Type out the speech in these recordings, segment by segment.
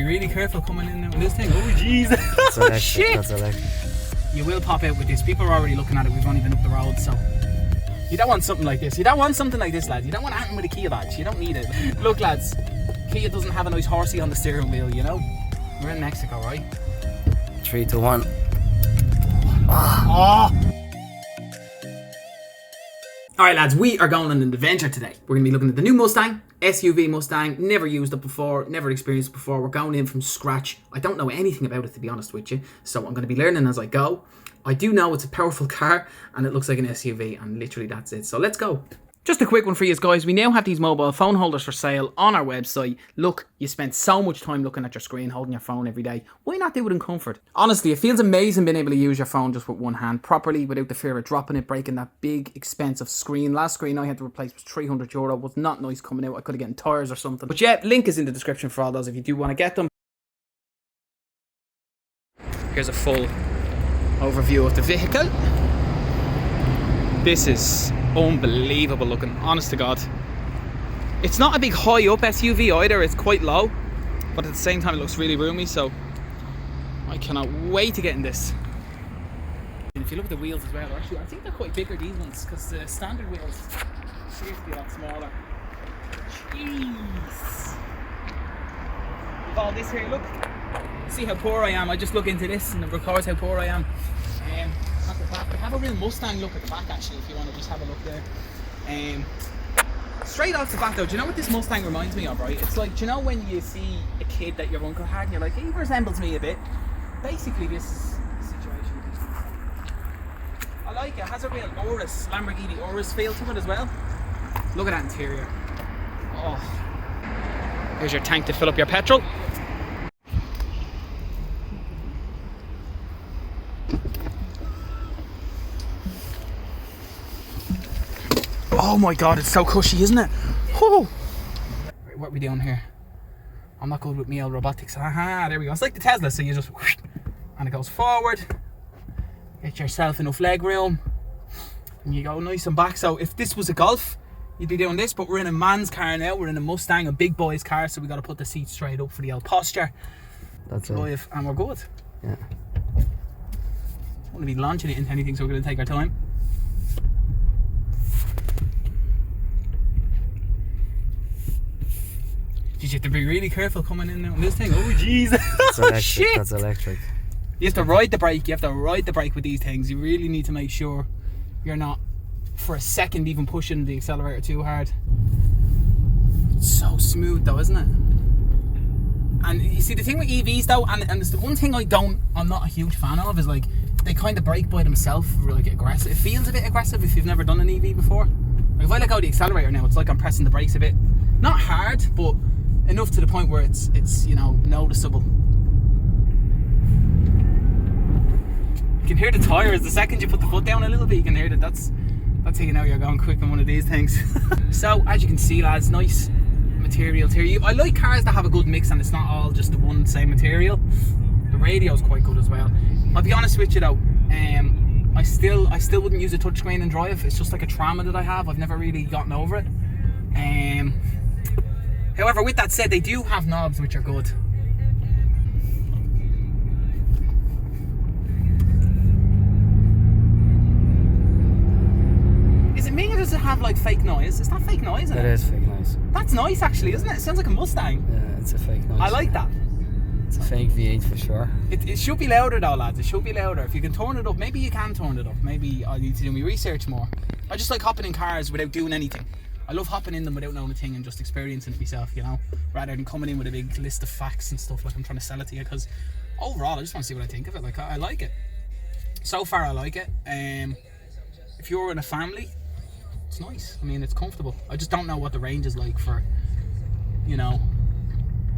be really careful coming in with this thing. Oh jeez. That's electric. Shit. That's electric. You will pop out with this. People are already looking at it. We've only been up the road, so you don't want something like this. You don't want something like this, lads. You don't want anything with a Kia badge. You don't need it. Look, lads, Kia doesn't have a nice horsey on the steering wheel, you know? We're in Mexico, right? 3, 2, 1. Oh. Alright lads, we are going on an adventure today. We're going to be looking at the new Mustang, SUV Mustang. Never used it before, never experienced it before. We're going in from scratch. I don't know anything about it, to be honest with you. So I'm going to be learning as I go. I do know it's a powerful car and it looks like an SUV, and literally that's it. So let's go. Just a quick one for you guys. We now have these mobile phone holders for sale on our website. Look, you spend so much time looking at your screen, holding your phone every day. Why not do it in comfort? Honestly, it feels amazing being able to use your phone just with one hand properly without the fear of dropping it, breaking that big, expensive screen. Last screen I had to replace was €300. Was not nice coming out. I could have gotten tires or something. But yeah, link is in the description for all those if you do want to get them. Here's a full overview of the vehicle. This is unbelievable looking, honest to God. It's not a big high up SUV either, it's quite low, but at the same time it looks really roomy, so I cannot wait to get in this. And if you look at the wheels as well, actually I think they're quite bigger, these ones, because the standard wheels seem to be a lot smaller. Jeez. With all this here, look, see how poor I am. I just look into this and it records how poor I am. At the back, I have a real Mustang look at the back actually, if you want to just have a look there. Straight off the bat though, do you know what this Mustang reminds me of, right? It's like, do you know when you see a kid that your uncle had and you're like, he resembles me a bit? Basically this is the situation. I like it. It has a real Urus, Lamborghini Urus feel to it as well. Look at that interior. Oh. Here's your tank to fill up your petrol. Oh my God, it's so cushy, isn't it? Whew. What are we doing here? I'm not good with me old robotics. Aha, there we go. It's like the Tesla, so you just whoosh, and it goes forward. Get yourself enough leg room and you go nice and back. So if this was a Golf, you'd be doing this, but we're in a man's car now. We're in a Mustang, a big boy's car, so we got to put the seat straight up for the old posture. That's it. Drive, and we're good. Yeah. Don't want to be launching it into anything, so we're going to take our time. You have to be really careful coming in on this thing. Oh jeez. That's electric. Shit. That's electric. You have to ride the brake. You have to ride the brake with these things. You really need to make sure you're not for a second even pushing the accelerator too hard. It's so smooth though, isn't it? And you see the thing with EVs though, and it's the one thing I'm not a huge fan of, is like they kind of brake by themselves, really aggressive. It feels a bit aggressive if you've never done an EV before. Like if I let go of the accelerator now, it's like I'm pressing the brakes a bit, not hard, but enough to the point where it's you know, noticeable. You can hear the tires the second you put the foot down a little bit. You can hear that. That's how you know you're going quick in one of these things. So as you can see, lads, nice materials here. I like cars that have a good mix and it's not all just the one same material. The radio's quite good as well. I'll be honest with you though, I still wouldn't use a touchscreen and drive. It's just like a trauma that I have. I've never really gotten over it. However, with that said, they do have knobs which are good. Is it me or does it have like fake noise? It's not fake noise, is it? It is fake noise. That's nice actually, isn't it? It sounds like a Mustang. Yeah, it's a fake noise. I like that. It's a fake V8 for sure. It should be louder though, lads. It should be louder. If you can turn it up, maybe you can turn it up. Maybe I need to do my research more. I just like hopping in cars without doing anything. I love hopping in them without knowing a thing and just experiencing it myself, you know, rather than coming in with a big list of facts and stuff like I'm trying to sell it to you, because overall I just want to see what I think of it. Like I like it. So far I like it. If you're in a family, it's nice. I mean, it's comfortable. I just don't know what the range is like for, you know,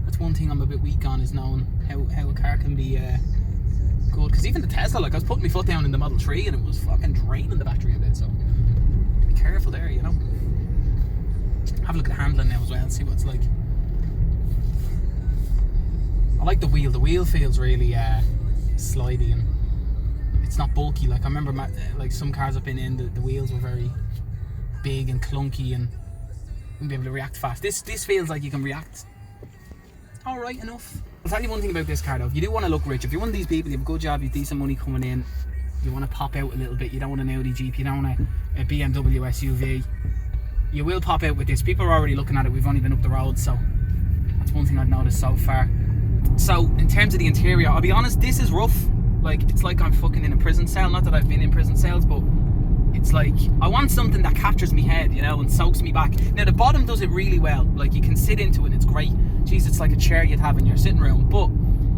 that's one thing I'm a bit weak on, is knowing how a car can be good. Because even the Tesla, like I was putting my foot down in the Model 3 and it was fucking draining the battery a bit, so be careful there, you know. Have a look at the handling now as well, see what it's like. I like the wheel. The wheel feels really slidey and it's not bulky. Like I remember like some cars I've been in, the wheels were very big and clunky and wouldn't be able to react fast. This feels like you can react alright enough. I'll tell you one thing about this car though. If you do want to look rich, if you're one of these people, you have a good job, you have decent money coming in, you want to pop out a little bit, you don't want an Audi Jeep, you don't want a BMW SUV, you will pop out with this. People are already looking at it. We've only been up the road, so that's one thing I've noticed so far. So in terms of the interior, I'll be honest, this is rough. Like, it's like I'm fucking in a prison cell. Not that I've been in prison cells, but it's like I want something that captures me head, you know, and soaks me back. Now the bottom does it really well. Like, you can sit into it and it's great. Jeez, it's like a chair you'd have in your sitting room. But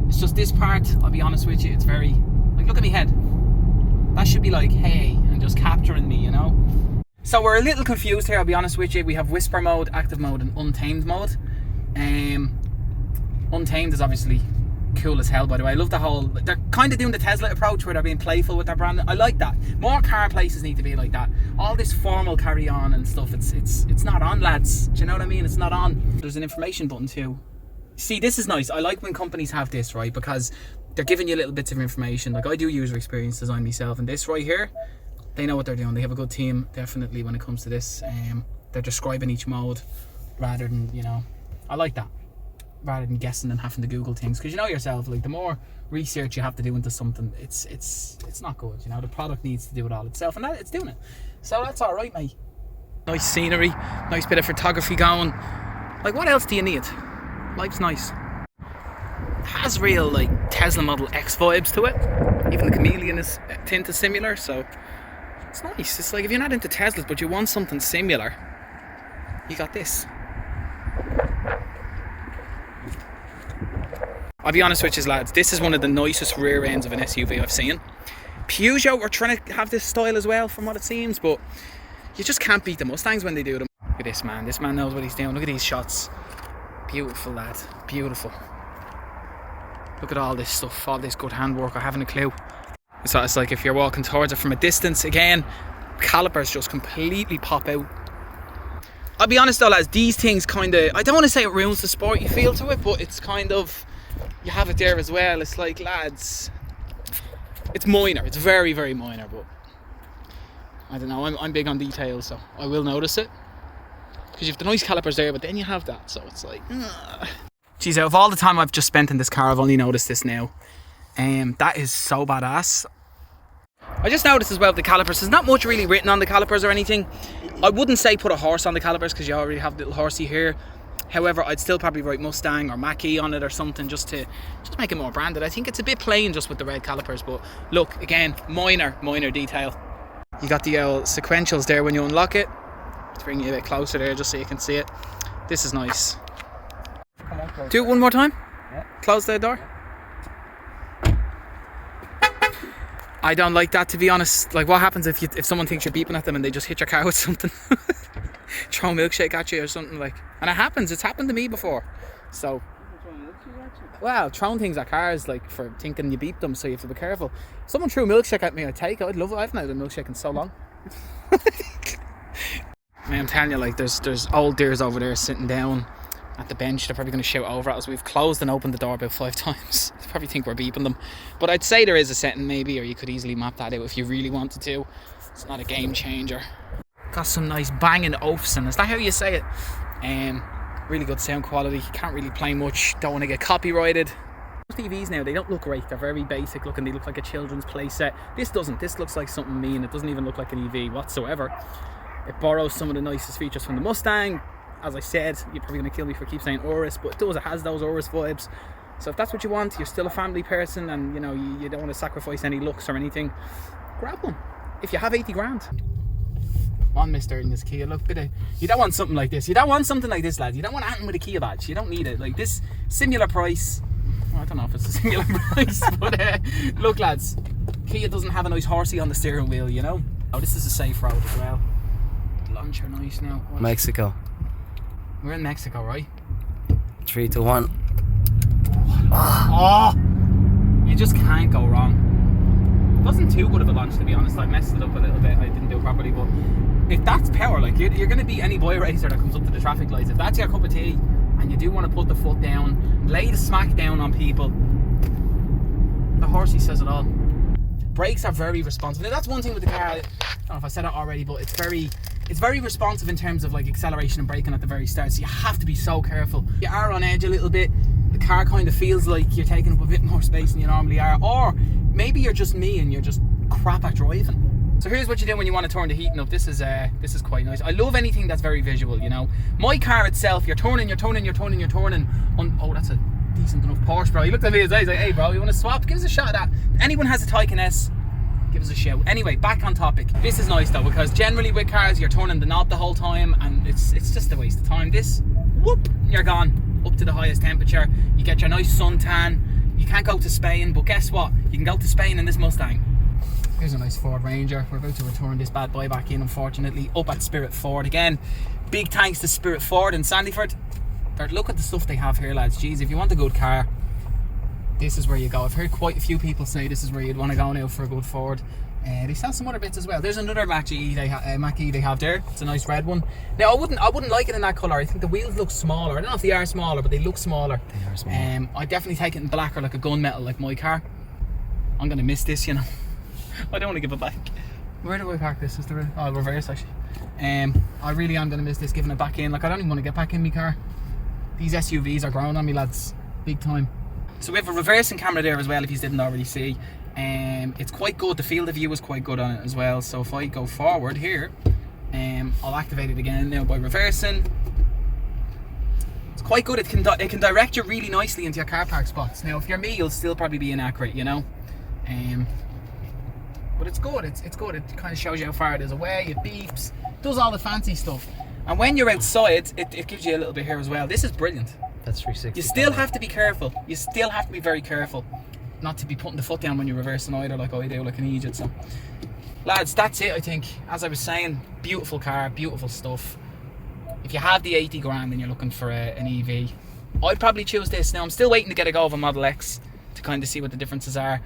it's just this part, I'll be honest with you, it's very, like, look at me head. That should be like, hey, and just capturing me, you know. So we're a little confused here, I'll be honest with you. We have whisper mode, active mode and untamed mode. Untamed is obviously cool as hell, by the way. I love the whole, they're kind of doing the Tesla approach where they're being playful with their brand. I like that. More car places need to be like that. All this formal carry on and stuff, it's not on, lads. Do you know what I mean? It's not on. There's an information button too. See, this is nice. I like when companies have this, right? Because they're giving you little bits of information. Like, I do user experience design myself, and this right here, they know what they're doing. They have a good team, definitely, when it comes to this. They're describing each mode rather than, you know, I like that. Rather than guessing and having to Google things, because you know yourself, like, the more research you have to do into something, it's not good, you know. The product needs to do it all itself, and that, it's doing it, so that's all right, mate. Nice scenery, nice bit of photography going. Like, what else do you need? Life's nice. It has real, like, Tesla Model X vibes to it. Even the chameleon is tint is similar, so it's nice. It's like, if you're not into Teslas but you want something similar, you got this. I'll be honest with you, lads, this is one of the nicest rear ends of an SUV I've seen. Peugeot are trying to have this style as well, from what it seems, but you just can't beat the Mustangs when they do them. Look at this man. This man knows what he's doing. Look at these shots. Beautiful, lad. Beautiful. Look at all this stuff, all this good handwork. I haven't a clue. So it's like if you're walking towards it from a distance, again, calipers just completely pop out. I'll be honest though, lads, these things kind of, I don't want to say it ruins the sport you feel to it, but it's kind of, you have it there as well. It's like, lads, it's minor. It's very, very minor, but I don't know. I'm big on detail, so I will notice it. Because you have the nice calipers there, but then you have that, so it's like, ugh. Geez, out of all the time I've just spent in this car, I've only noticed this now. That is so badass. I just noticed as well the calipers, there's not much really written on the calipers or anything. I wouldn't say put a horse on the calipers because you already have the little horsey here. However, I'd still probably write Mustang or mach-e on it or something, just make it more branded. I think it's a bit plain just with the red calipers, but look, again, minor detail. You got the sequentials there when you unlock it. Let's bring you a bit closer there just so you can see it. This is nice. Come on, Do it one more time. Yeah. Close the door. I don't like that, to be honest. Like, what happens if someone thinks you're beeping at them and they just hit your car with something? Throw a milkshake at you or something, like. And it happens. It's happened to me before. So, well, throwing things at cars, like, for thinking you beeped them, so you have to be careful. If someone threw a milkshake at me, I'd take it. I'd love it. I haven't had a milkshake in so long. Man, I'm telling you, like, there's old dears over there sitting down at the bench. They're probably going to shout over at us. We've closed and opened the door about 5 times. They probably think we're beeping them. But I'd say there is a setting maybe, or you could easily map that out if you really wanted to. It's not a game changer. Got some nice banging oafs, and is that how you say it? Really good sound quality. Can't really play much. Don't want to get copyrighted. Most TVs now, they don't look great. They're very basic looking. They look like a children's play set. This doesn't. This looks like something mean. It doesn't even look like an EV whatsoever. It borrows some of the nicest features from the Mustang. As I said, you're probably going to kill me for keep saying Urus, but it does. It has those Urus vibes. So if that's what you want, you're still a family person, and you know you don't want to sacrifice any looks or anything, grab one. If you have 80 grand. On Mister in this Kia, look, you don't want something like this. You don't want something like this, lads. You don't want anything with a Kia badge. You don't need it. Like this similar price. Well, I don't know if it's a similar price, but look, lads, Kia doesn't have a nice horsey on the steering wheel, you know. Oh, this is a safe road as well. Launcher nice now. What? Mexico. We're in Mexico, right? 3, 2, 1. Oh, you just can't go wrong. It wasn't too good of a launch, to be honest. I messed it up a little bit. I didn't do it properly, but if that's power, like you're going to be any boy racer that comes up to the traffic lights. If that's your cup of tea and you do want to put the foot down, lay the smack down on people, the horsey says it all. Brakes are very responsive. Now that's one thing with the car. I don't know if I said it already, but it's very responsive in terms of like acceleration and braking at the very start, so you have to be so careful. You are on edge a little bit, the car kind of feels like you're taking up a bit more space than you normally are, or maybe you're just me and you're just crap at driving. So here's what you do when you want to turn the heating up. This is quite nice. I love anything that's very visual, you know. My car itself, you're turning. Oh, that's a decent enough Porsche, bro. He looked at me and he's like, hey bro, you want to swap? Give us a shot at that. Anyone has a Taycan S, give us a shout. Anyway, back on topic. This is nice though, because generally with cars you're turning the knob the whole time and it's just a waste of time. This, whoop, you're gone up to the highest temperature. You get your nice suntan. You can't go to Spain, but guess what? You can go to Spain in this Mustang. Here's a nice Ford Ranger. We're about to return this bad boy back in, unfortunately, up at Spirit Ford again. Big thanks to Spirit Ford in Sandyford. Look at the stuff they have here, lads. Jeez, if you want a good car, this is where you go. I've heard quite a few people say this is where you'd want to go now for a good Ford. They sell some other bits as well. There's another mach-e they have there. It's a nice red one. Now I wouldn't like it in that colour. I think the wheels look smaller. I don't know if they are smaller, but they look smaller. They are smaller. I'd definitely take it in black or like a gunmetal like my car. I'm gonna miss this, you know. I don't want to give it back. Where do I park this? Is there a reverse actually? I really am gonna miss this, giving it back in. Like, I don't even want to get back in my car. These SUVs are growing on me, lads, big time. So we have a reversing camera there as well, if you didn't already see. It's quite good. The field of view is quite good on it as well. So if I go forward here, I'll activate it again now by reversing. It's quite good. It can direct you really nicely into your car park spots. Now if you're me, you'll still probably be inaccurate, you know. But it's good. It's good. It kind of shows you how far it is away. It beeps, does all the fancy stuff. And when you're outside, it gives you a little bit here as well. This is brilliant. That's 360. You still have to be careful. You still have to be very careful not to be putting the foot down when you're reversing either, like I do, like an idiot. So, lads, that's it, I think. As I was saying, beautiful car, beautiful stuff. If you have the 80 grand and you're looking for an EV, I'd probably choose this. Now, I'm still waiting to get a go of a Model X to kind of see what the differences are.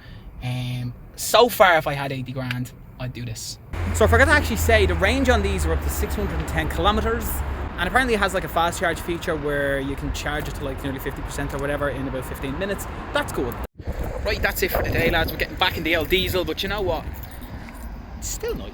So far, if I had 80 grand, I'd do this. So I forgot to actually say, the range on these are up to 610 kilometers. And apparently it has like a fast charge feature where you can charge it to like nearly 50% or whatever in about 15 minutes. That's good. Right, that's it for today, lads. We're getting back in the old diesel, but you know what? It's still nice.